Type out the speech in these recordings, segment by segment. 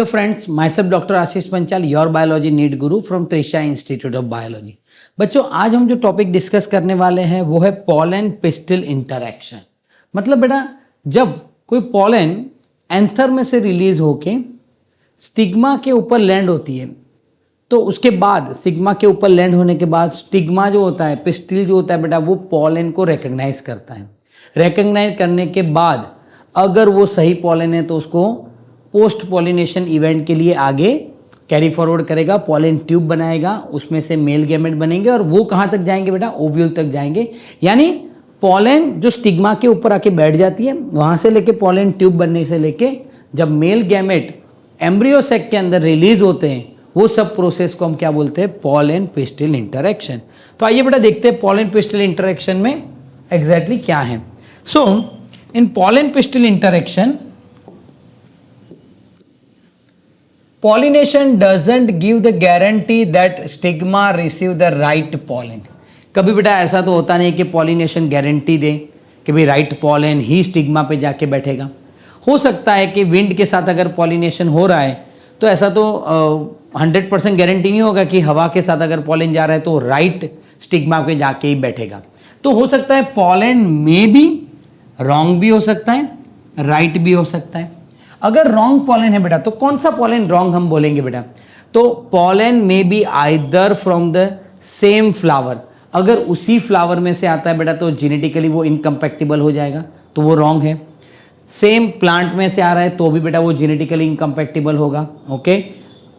Hello friends, myself Dr. Ashish Panchal, your biology need guru from Trisha Institute of Biology. बच्चों आज हम जो topic discuss करने वाले हैं वो है पॉलन पिस्टिल इंटरैक्शन। मतलब बेटा जब कोई पॉलन एंथर में से रिलीज होके स्टिग्मा के ऊपर लैंड होती है तो उसके बाद स्टिग्मा के ऊपर लैंड होने के बाद स्टिग्मा जो होता है, पिस्टिल जो होता है बेटा, वो पॉलन को रिकॉग्नाइज करता है। रिकॉग्नाइज करने के बाद अगर वो सही पॉलन है तो उसको पोस्ट पॉलिनेशन इवेंट के लिए आगे कैरी फॉरवर्ड करेगा, पॉलन ट्यूब बनाएगा, उसमें से मेल गैमेट बनेंगे और वो कहाँ तक जाएंगे बेटा, ओव्यूल तक जाएंगे। यानी पॉलन जो स्टिग्मा के ऊपर आके बैठ जाती है, वहाँ से लेके पॉलन ट्यूब बनने से लेके जब मेल गैमेट एम्ब्रियो सैक के अंदर रिलीज होते हैं, वो सब प्रोसेस को हम क्या बोलते हैं, पॉलन पिस्टिल इंटरैक्शन। तो आइए बेटा देखते हैं पॉलन पिस्टिल इंटरैक्शन में एग्जैक्टली क्या है। So in pollen pistil interaction pollination doesn't give the guarantee that stigma receive the right pollen। कभी बेटा ऐसा तो होता नहीं कि पॉलिनेशन गारंटी दे कि भाई राइट पॉलन ही स्टिग्मा पे जाके बैठेगा। हो सकता है कि विंड के साथ अगर पॉलिनेशन हो रहा है तो ऐसा तो 100% गारंटी नहीं होगा कि हवा के साथ अगर पॉलन जा रहा है तो राइट स्टिग्मा पे जाके ही बैठेगा। तो हो सकता है पॉलन में भी रॉन्ग भी हो सकता है, राइट भी हो सकता है। अगर रॉन्ग पॉलन है बेटा तो कौन सा पॉलन रॉन्ग हम बोलेंगे बेटा, तो पॉलन में be either from the same flower. अगर उसी फ्लावर में से आता है बेटा तो जेनेटिकली वो इनकम्पैक्टिबल हो जाएगा, तो वो रॉन्ग है। सेम प्लांट में से आ रहा है तो भी बेटा वो जेनेटिकली इनकम्पैक्टिबल होगा। ओके,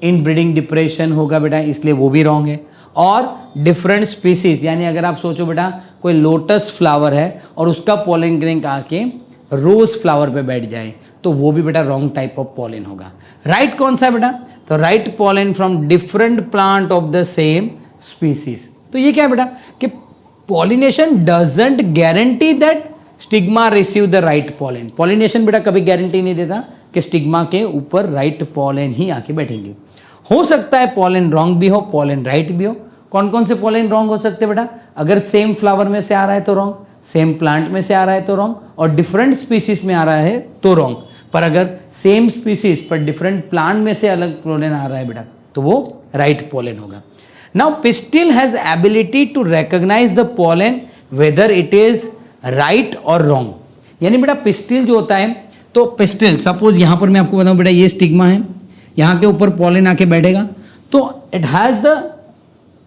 इन ब्रीडिंग डिप्रेशन होगा बेटा, इसलिए वो भी रॉन्ग है। और डिफरेंट स्पीसीज, यानी अगर आप सोचो बेटा कोई लोटस फ्लावर है और उसका पॉलन ग्रेन आके रोज फ्लावर पे बैठ जाए तो वो भी बेटा रॉन्ग टाइप ऑफ पॉलन होगा। राइट कौन सा है बेटा, तो right pollen from different plant of the same species. तो ये क्या है बेटा कि pollination doesn't guarantee that stigma receive the right pollen. Pollination बेटा कभी गारंटी नहीं देता कि स्टिग्मा के ऊपर राइट पॉलन ही आके बैठेंगे। हो सकता है पॉलन रॉन्ग भी हो, पॉलन राइट भी हो। कौन कौन से पॉलन रॉन्ग हो सकते हैं बेटा, अगर सेम फ्लावर में से आ रहा है तो रॉन्ग, सेम प्लांट में से आ रहा है तो रॉन्ग, और डिफरेंट स्पीसीज में आ रहा है तो रॉन्ग। पर अगर सेम स्पीसीज पर डिफरेंट प्लांट में से अलग पॉलन आ रहा है बेटा तो वो राइट पॉलन होगा। Now pistil has ability to recognize the pollen whether it is right और रॉन्ग। यानी बेटा पिस्टिल जो होता है, तो पिस्टिल सपोज यहाँ पर मैं आपको बताऊँ बेटा ये स्टिग्मा है, यहाँ के ऊपर पॉलन आके बैठेगा तो इट हैज द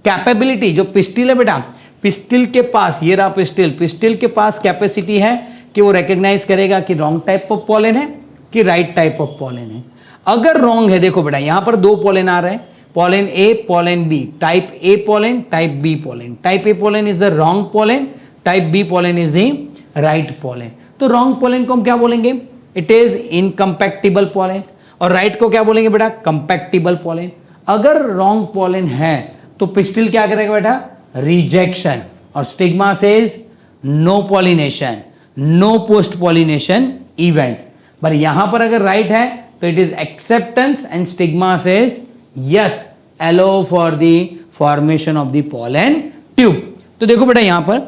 कैपेबिलिटी, जो पिस्टिल है बेटा, पिस्टिल के पास, ये रहा पिस्टिल, पिस्टिल के पास कैपेसिटी है कि वो रिकॉग्नाइज करेगा कि रॉन्ग टाइप ऑफ पॉलन है कि राइट टाइप ऑफ पॉलन है। अगर रॉन्ग है, देखो बेटा यहाँ पर दो पॉलन आ रहे हैं, pollen A pollen B, type A pollen type B pollen. Type A pollen is the wrong pollen, type B pollen is the right pollen. तो रॉन्ग पॉलन को हम क्या बोलेंगे, इट इज इनकम्पैक्टिबल पॉलन, और right को क्या बोलेंगे बेटा, कंपैक्टिबल पॉलन। अगर रॉन्ग पॉलन है तो पिस्टिल क्या करेगा बेटा, रिजेक्शन, और stigma says no pollination, no post pollination event. पर यहां पर अगर राइट है तो it is acceptance and stigma says yes, allow for the formation of the pollen tube. तो देखो बेटा यहां पर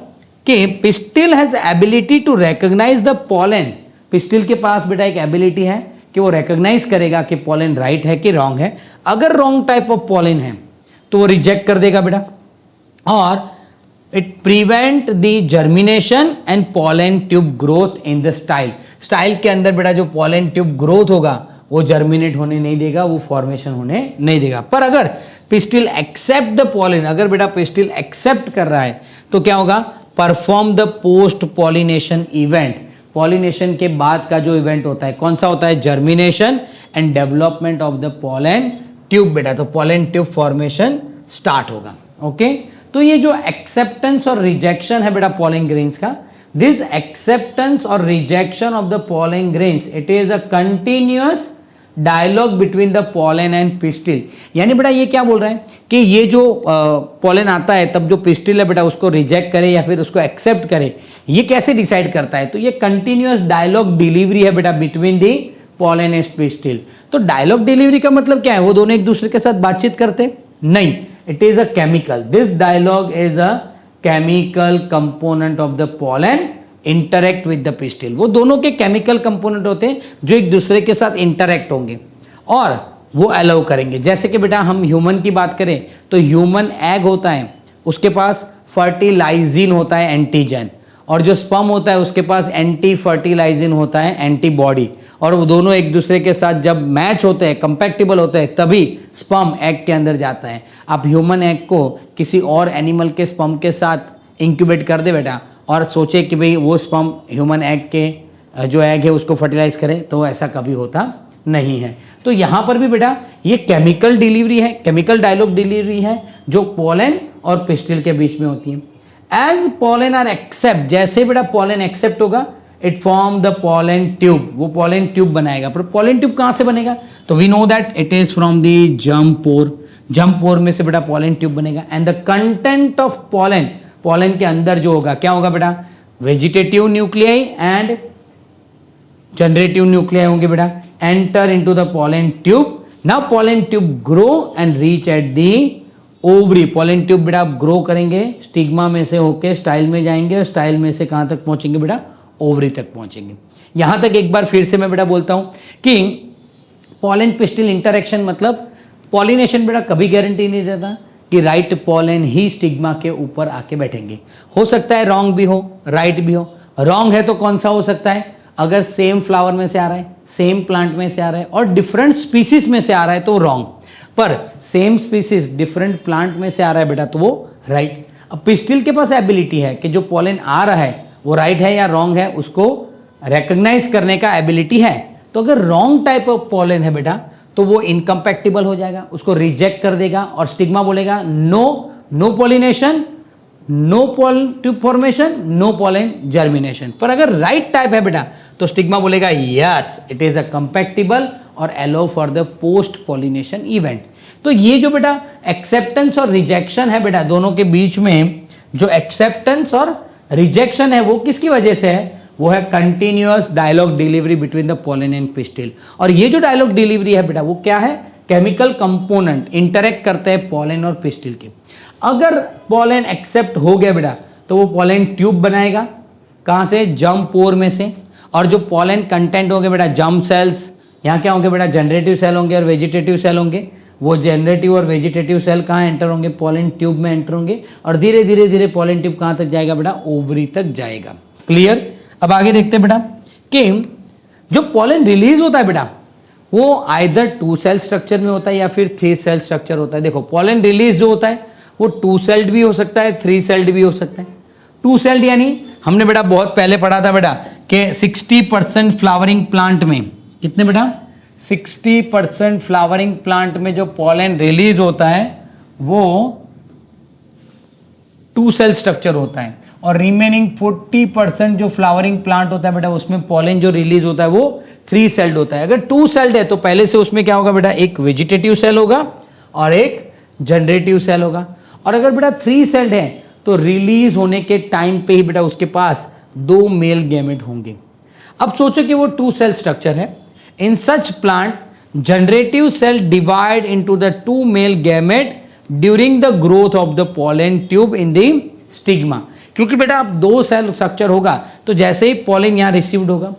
कि pistil has ability to recognize the pollen. Pistil के पास बेटा एक एबिलिटी है कि वो रिकॉग्नाइज करेगा कि पॉलन राइट है कि रॉन्ग है। अगर रॉन्ग टाइप ऑफ पॉलन है तो वो रिजेक्ट कर देगा बेटा, और it prevent the germination and pollen tube growth in the style. Style के अंदर बेटा जो पॉलन ट्यूब ग्रोथ होगा वो जर्मिनेट होने नहीं देगा, वो फॉर्मेशन होने नहीं देगा। पर अगर पिस्टिल एक्सेप्ट द पॉलन, अगर बेटा पिस्टिल एक्सेप्ट कर रहा है तो क्या होगा, perform the post pollination event. Pollination के बाद का जो इवेंट होता है कौन सा होता है, germination and development of the pollen tube बेटा। तो पॉलन ट्यूब फॉर्मेशन स्टार्ट होगा। ओके, तो ये जो एक्सेप्टेंस और रिजेक्शन है बेटा पॉलन ग्रेन्स का, दिस एक्सेप्टेंस और rejection of the pollen grains, it is a continuous dialogue between the pollen and pistil. यानी बेटा ये क्या बोल रहे हैं कि ये जो पॉलन आता है तब जो पिस्टिल है बेटा उसको रिजेक्ट करे या फिर उसको एक्सेप्ट करे, ये कैसे डिसाइड करता है, तो ये कंटिन्यूअस डायलॉग डिलीवरी है बेटा between the pollen and pistil. तो डायलॉग डिलीवरी का मतलब क्या है, वो दोनों एक दूसरे के साथ बातचीत करते नहीं, it is a chemical, this dialogue is a chemical component of the pollen interact with the pistil. वो दोनों के केमिकल कंपोनेंट होते हैं जो एक दूसरे के साथ इंटरेक्ट होंगे। और वो अलाउ करेंगे। जैसे कि बेटा हम ह्यूमन की बात करें तो ह्यूमन एग होता है, उसके पास फर्टिलाइजिन होता है एंटीजन, और जो स्पर्म होता है उसके पास एंटी फर्टिलाइजिन होता है एंटीबॉडी, और वो दोनों एक दूसरे के साथ जब मैच होते हैं, कंपैक्टिबल होते हैं, तभी स्पर्म एग के अंदर जाता है। आप ह्यूमन एग को किसी और एनिमल के स्पर्म के साथ इंक्यूबेट कर दे बेटा, और सोचे कि भाई वो स्पर्म ह्यूमन एग के जो एग है उसको फर्टिलाइज करे, तो ऐसा कभी होता नहीं है। तो यहाँ पर भी बेटा ये केमिकल डिलीवरी है, केमिकल डायलॉग डिलीवरी है जो पोलन और पिस्टिल के बीच में होती है। एज पोलन आर एक्सेप्ट, जैसे बेटा पोलन एक्सेप्ट होगा, it form the pollen tube, वो पोलन ट्यूब बनाएगा। पर पोलन ट्यूब कहाँ से बनेगा? तो we know that it is from the germ pore, germ pore में से बेटा पोलन ट्यूब बनेगा। And the content of pollen, pollen के अंदर जो होगा क्या होगा बेटा? Vegetative nuclei and generative nuclei होंगे बेटा, enter into the pollen tube. Now pollen tube grow and reach at the ovary. Pollen tube बेटा आप ग्रो करेंगे, स्टिग्मा में से होके स्टाइल में जाएंगे, और स्टाइल में से कहाँ तक पहुंचेंगे बेटा? ओवरी तक पहुंचेंगे। यहां तक एक बार फिर से मैं बेटा बोलता हूं कि पोलन पिस्टिल इंटरेक्शन मतलब पॉलिनेशन बेटा कभी गारंटी नहीं देता कि राइट पोलन ही स्टिग्मा के ऊपर आके बैठेंगे। हो सकता है रॉन्ग भी हो, राइट भी हो। रॉन्ग है तो कौन सा हो सकता है? अगर सेम फ्लावर में से आ रहा है, सेम प्लांट में से आ रहा है और डिफरेंट स्पीसीज में से आ रहा है तो रॉन्ग, पर सेम स्पीसीज डिफरेंट प्लांट में से आ रहा है बेटा तो वो राइट। अब पिस्टिल के पास एबिलिटी है कि जो पोलन आ रहा है वो राइट है या रॉन्ग है उसको रिकॉग्नाइज करने का एबिलिटी है। तो अगर रॉन्ग टाइप ऑफ पोलन है बेटा तो वो इनकम्पैक्टिबल हो जाएगा, उसको रिजेक्ट कर देगा और स्टिग्मा बोलेगा no, no pollination, no pollen tube formation, no pollen germination. पर अगर राइट टाइप है बेटा तो स्टिग्मा बोलेगा yes it is a compatible और allow for the post pollination event. तो ये जो बेटा एक्सेप्टेंस और रिजेक्शन है बेटा दोनों के बीच में, जो एक्सेप्टेंस और रिजेक्शन है वो किसकी वजह से है? वो है continuous dialogue delivery between the pollen and pistil. और ये जो डायलॉग डिलीवरी है बेटा वो क्या है? केमिकल कंपोनेंट इंटरेक्ट करते हैं पोलन और पिस्टिल के। अगर पोलन एक्सेप्ट हो गया बेटा तो वो पोलन ट्यूब बनाएगा, कहाँ से? जर्म पोर में से। और जो पोलन कंटेंट होंगे बेटा जर्म सेल्स, यहाँ क्या होंगे बेटा? जनरेटिव सेल होंगे और वेजिटेटिव सेल होंगे। वो जनरेटिव और वेजिटेटिव सेल कहाँ एंटर होंगे? पोलन ट्यूब में एंटर होंगे, और धीरे धीरे धीरे पोलन ट्यूब कहाँ तक जाएगा बेटा? ओवरी तक जाएगा। क्लियर? अब आगे देखते हैं बेटा कि जो पोलन रिलीज होता है बेटा वो आइदर 2 सेल स्ट्रक्चर में होता है या फिर 3 सेल स्ट्रक्चर होता है। देखो पोलन रिलीज जो होता है वो 2 सेल्ड भी हो सकता है, 3 सेल्ड भी हो सकता है। 2 सेल्ड यानी हमने बेटा बहुत पहले पढ़ा था बेटा कि 60% फ्लावरिंग प्लांट में, कितने बेटा? 60% फ्लावरिंग प्लांट में जो पोलन रिलीज होता है वो 2 सेल स्ट्रक्चर होता है, और रिमेनिंग 40% जो फ्लावरिंग प्लांट होता है बेटा उसमें पोलन जो रिलीज होता है वो 3 सेल्ड होता है। अगर 2 सेल्ड है तो पहले से उसमें क्या होगा बेटा? एक वेजिटेटिव सेल होगा और एक जनरेटिव सेल होगा। और अगर बेटा 3 सेल्ड है तो रिलीज होने के टाइम पे ही बेटा उसके पास 2 मेल गैमेट होंगे। अब सोचो कि वो 2 सेल स्ट्रक्चर है। In such plant generative cell divide into the 2 male gamete during the growth of the pollen tube in the stigma. क्योंकि बेटा अब 2 सेल स्ट्रक्चर होगा तो जैसे ही पोलन यहाँ रिसीव्ड होगा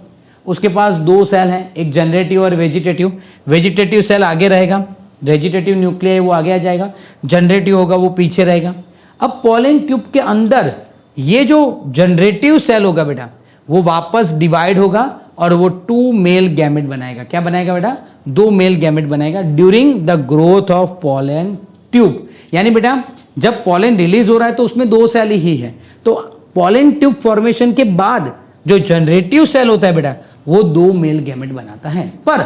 उसके पास 2 सेल हैं, एक जनरेटिव और वेजिटेटिव। वेजिटेटिव सेल आगे रहेगा, वेजिटेटिव न्यूक्लियाई वो आगे आ जाएगा, जनरेटिव होगा वो पीछे रहेगा। अब पोलन ट्यूब के अंदर ये जो जनरेटिव सेल होगा बेटा वो वापस डिवाइड होगा और वो 2 मेल गैमेट बनाएगा। क्या बनाएगा बेटा? 2 मेल गैमेट बनाएगा during the growth of pollen tube. यानी बेटा जब पोलन रिलीज हो रहा है तो उसमें 2 सेल ही है, तो पोलन ट्यूब फॉर्मेशन के बाद जो जनरेटिव सेल होता है बेटा वो 2 मेल गैमेट बनाता है। पर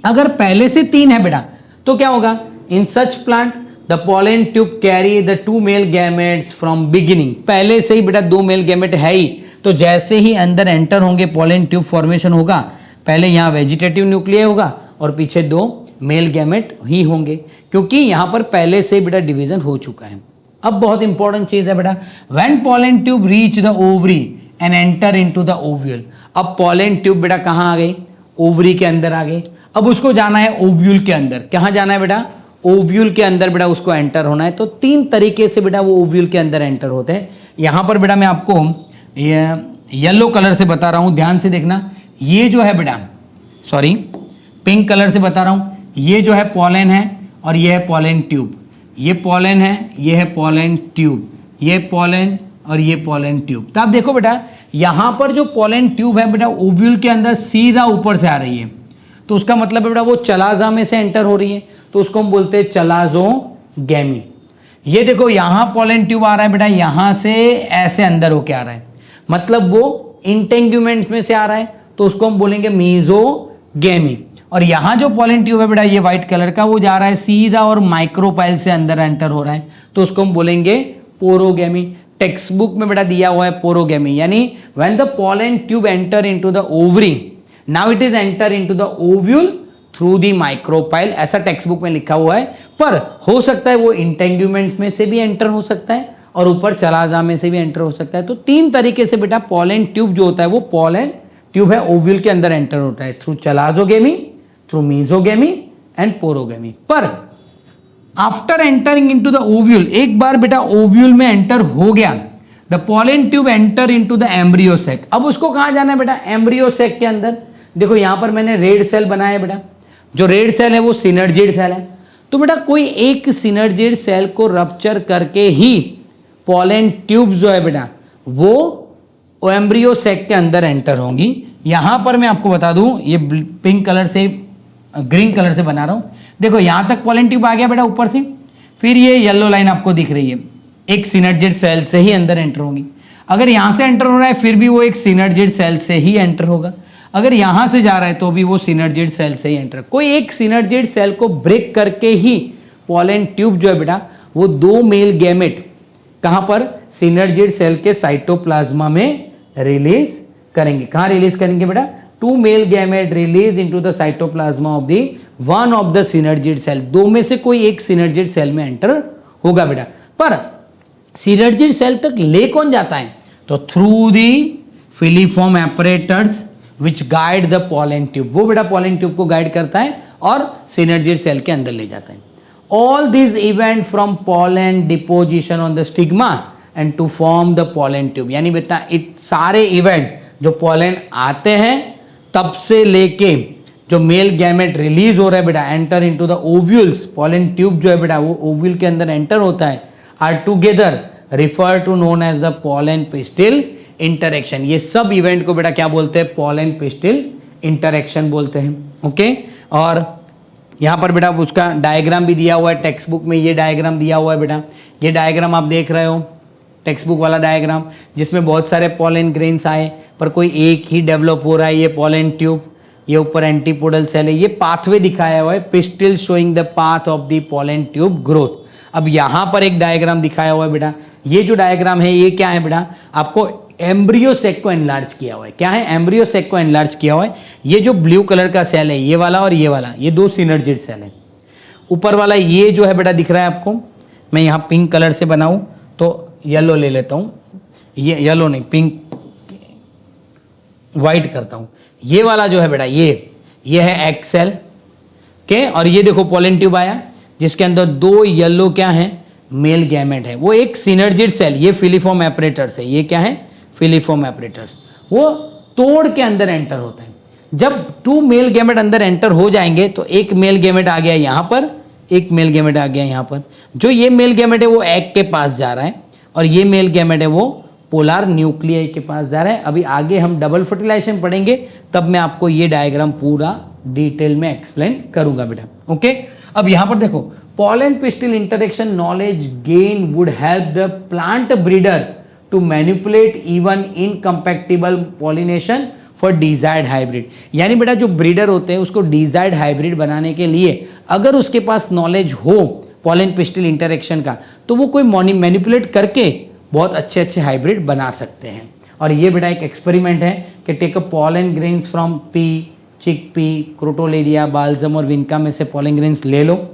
अगर पहले से 3 है बेटा तो क्या होगा? In such plant the pollen tube carry the 2 male gametes from beginning. पहले से ही बेटा 2 मेल गैमेट है ही, तो जैसे ही अंदर एंटर होंगे पोलन ट्यूब फॉर्मेशन होगा, पहले यहाँ वेजिटेटिव न्यूक्लियाई होगा और पीछे 2 मेल गैमेट ही होंगे, क्योंकि यहाँ पर पहले से बेटा डिवीजन हो चुका है। अब बहुत इंपॉर्टेंट चीज है बेटा, when pollen tube reach the ovary and enter into the ovule. अब पोलन ट्यूब बेटा कहाँ आ गई? ओवरी के अंदर आ गई। अब उसको जाना है ओव्यूल के अंदर। कहाँ जाना है बेटा? ओव्यूल के अंदर बेटा उसको एंटर होना है। तो 3 तरीके से बेटा वो ओव्यूल के अंदर एंटर होते हैं। यहाँ पर बेटा मैं आपको येलो कलर से बता रहा हूँ, ध्यान से देखना। ये जो है बेटा, सॉरी पिंक कलर से बता रहा हूँ, ये जो है पॉलन है और ये है पॉलन ट्यूब, ये पॉलन है, ये है पॉलन ट्यूब, ये पॉलन और ये पॉलन ट्यूब। तो आप देखो बेटा यहाँ पर जो पॉलन ट्यूब है बेटा ओव्यूल के अंदर सीधा ऊपर से आ रही है, तो उसका मतलब है बेटा वो चलाजा में से एंटर हो रही है, तो उसको हम बोलते हैं चलाजोगैमी। ये देखो यहाँ पॉलन ट्यूब आ रहा है बेटा, यहाँ से ऐसे अंदर होके आ रहा है, मतलब वो इंटेंग्यूमेंट्स में से आ रहा है, तो उसको हम बोलेंगे मीजोगैमी। और यहाँ जो पॉलन ट्यूब है बेटा ये व्हाइट कलर का, वो जा रहा है सीधा और माइक्रोपाइल से अंदर एंटर हो रहा है, तो उसको हम बोलेंगे पोरोगैमी। टेक्स्ट बुक में बेटा दिया हुआ है पोरोगैमी, यानी when the pollen tube enter into the ovary, now it is enter into the ovule through the micropyle, ऐसा टेक्स्ट बुक में लिखा हुआ है। पर हो सकता है वो इंटेंग्यूमेंट्स में से भी एंटर हो सकता है और ऊपर चलाजा में से भी एंटर हो सकता है। तो तीन तरीके से बेटा पॉलन ट्यूब जो होता है वो पॉलन ट्यूब है ओव्यूल के अंदर एंटर होता है, through chalazogamy, through mesogamy and porogamy. पर after entering into the ovule, एक बार बेटा ओव्यूल में एंटर हो गया, the pollen tube enter into the embryo sac. अब उसको कहाँ जाना है बेटा, एम्ब्रियो सैक के अंदर। देखो यहाँ पर मैंने रेड सेल बनाया है बेटा, जो रेड सेल है वो सिनर्जिड सेल है, तो बेटा कोई एक सिनर्जिड सेल को रप्चर करके ही पॉलन ट्यूब जो है बेटा वो एम्ब्रियो सैक के अंदर एंटर होंगी। यहाँ पर मैं आपको बता दूं, ये पिंक कलर से ग्रीन कलर से बना रहा हूँ, देखो यहाँ तक पॉलन ट्यूब आ गया बेटा ऊपर से, फिर ये येलो लाइन आपको दिख रही है, एक सिनर्जिड सेल से ही अंदर एंटर होंगी। अगर यहाँ से एंटर हो रहा है फिर भी वो एक सिनर्जिड सेल से ही एंटर होगा, अगर यहाँ से जा रहा है तो भी वो सिनर्जिड सेल से ही एंटर। कोई एक सिनर्जिड सेल को ब्रेक करके ही पॉलन ट्यूब जो है बेटा वो दो मेल गैमेट कहाँ पर, सिनर्जिड सेल के साइटोप्लाज्मा में रिलीज करेंगे। कहाँ रिलीज करेंगे बेटा, two male gamete release into the cytoplasm of the one of the synergid cell, दो में से कोई एक सिनर्जिड सेल में एंटर होगा बेटा। पर सिनर्जिड सेल तक ले कौन जाता है, तो through the filiform एपरेटर्स which guide the pollen tube, वो बेटा पॉलन ट्यूब को गाइड करता है और सिनर्जिड सेल के अंदर ले जाता है। All this event from pollen deposition on the stigma and to form the pollen tube, यानी बेटा सारे इवेंट जो पॉलन आते हैं तब से लेके जो मेल गैमेट रिलीज हो रहा है बेटा enter into the ovules, pollen tube जो है बेटा वो ओव्यूल के अंदर एंटर होता है, are together refer to known as the pollen pistil interaction. ये सब इवेंट को बेटा क्या बोलते हैं, पॉलन पिस्टिल इंटरेक्शन बोलते हैं। ओके, और यहाँ पर बेटा उसका डायग्राम भी दिया हुआ है टेक्स्ट बुक में, ये डायग्राम दिया हुआ है बेटा, ये डायग्राम आप देख रहे हो टेक्स्ट बुक वाला डायग्राम, जिसमें बहुत सारे पॉलन ग्रेन्स आए पर कोई एक ही डेवलप हो रहा है, ये पॉलन ट्यूब, ये ऊपर एंटीपोडल सेल है, ये पाथवे दिखाया हुआ है, pistil showing the path of the pollen tube growth. अब यहाँ पर एक डायग्राम दिखाया हुआ है बेटा, ये जो डायग्राम है ये क्या है बेटा, आपको एम्ब्रियो सेक को एनलार्ज किया हुआ है। क्या है, एम्ब्रियो सेक को एनलार्ज किया हुआ है। ये जो ब्लू कलर का सेल है ये वाला और ये वाला, ये दो सिनर्जिड सेल है। ऊपर वाला ये जो है बेटा दिख रहा है आपको, मैं यहाँ पिंक कलर से बनाऊँ तो येलो ले लेता हूँ, ये येलो नहीं पिंक वाइट करता हूँ। ये वाला जो है बेटा ये है एग सेल के, और ये देखो पॉलन ट्यूब आया जिसके अंदर दो येलो क्या है, मेल गैमेट है, वो एक सिनर्जिड सेल, ये फिलीफॉर्म एपरेटर्स है, ये क्या है फिलीफॉर्म एपरेटर्स, वो तोड़ के अंदर एंटर होता है। जब टू मेल गैमेट अंदर एंटर हो जाएंगे तो एक मेल गैमेट आ गया यहाँ पर, एक मेल गैमेट आ गया यहाँ पर, जो ये मेल गैमेट है वो एग के पास जा रहा है और ये मेल गैमेट है वो पोलर न्यूक्लियाई के पास जा रहा है। अभी आगे हम डबल फर्टिलाइजेशन पढ़ेंगे तब मैं आपको ये डायग्राम पूरा डिटेल में एक्सप्लेन करूंगा बेटा। ओके, अब यहाँ पर देखो pollen pistil interaction knowledge gain would help the plant breeder to manipulate even incompatible pollination for desired hybrid। यानी बेटा जो ब्रीडर होते हैं उसको डिजायर्ड हाइब्रिड बनाने के लिए अगर उसके पास नॉलेज हो पॉलन पिस्टिल इंटरेक्शन का तो वो कोई मैनिपुलेट करके बहुत अच्छे अच्छे हाइब्रिड बना सकते हैं। और ये बेटा एक एक्सपेरिमेंट है कि take a pollen grains from pea, chickpea, crotalaria, balsam और विनका में से पॉलन ग्रेन्स ले लो,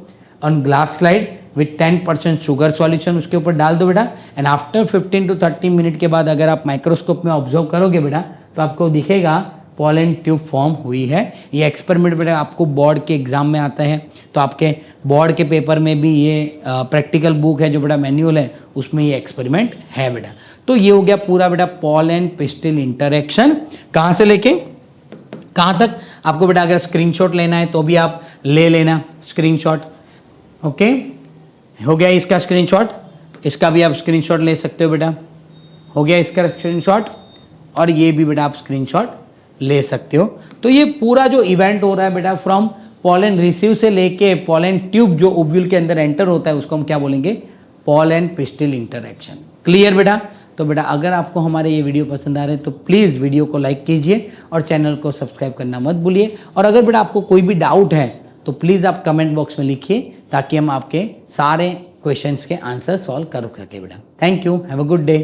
on glass slide with 10% sugar solution उसके ऊपर डाल दो बेटा, एंड आफ्टर 15 to 30 मिनट के बाद अगर आप माइक्रोस्कोप में ऑब्जर्व करोगे बेटा तो आपको दिखेगा पॉलन ट्यूब फॉर्म हुई है। ये एक्सपेरिमेंट बेटा आपको बोर्ड के एग्जाम में आता है, तो आपके बोर्ड के पेपर में भी ये प्रैक्टिकल बुक है जो बेटा मैन्युअल है उसमें ये एक्सपेरिमेंट है बेटा। तो ये हो गया पूरा बेटा पॉलन पिस्टिल इंटरेक्शन, कहाँ से लेके कहाँ तक आपको बेटा अगर स्क्रीनशॉट लेना है तो भी आप ले लेना स्क्रीनशॉट। ओके, हो गया इसका स्क्रीनशॉट, इसका भी आप स्क्रीनशॉट ले सकते हो बेटा। हो गया इसका स्क्रीनशॉट, और ये भी बेटा आप स्क्रीनशॉट ले सकते हो। तो ये पूरा जो इवेंट हो रहा है बेटा फ्रॉम पॉलन रिसीव से लेके पॉलन ट्यूब जो ओव्यूल के अंदर एंटर होता है उसको हम क्या बोलेंगे, पॉलन पिस्टिल इंटरेक्शन। क्लियर बेटा? तो बेटा अगर आपको हमारे ये वीडियो पसंद आ रहे हैं तो प्लीज़ वीडियो को लाइक कीजिए और चैनल को सब्सक्राइब करना मत भूलिए। और अगर बेटा आपको कोई भी डाउट है तो प्लीज़ आप कमेंट बॉक्स में लिखिए ताकि हम आपके सारे क्वेश्चंस के आंसर सॉल्व कर सके बेटा। Thank you, have a good day.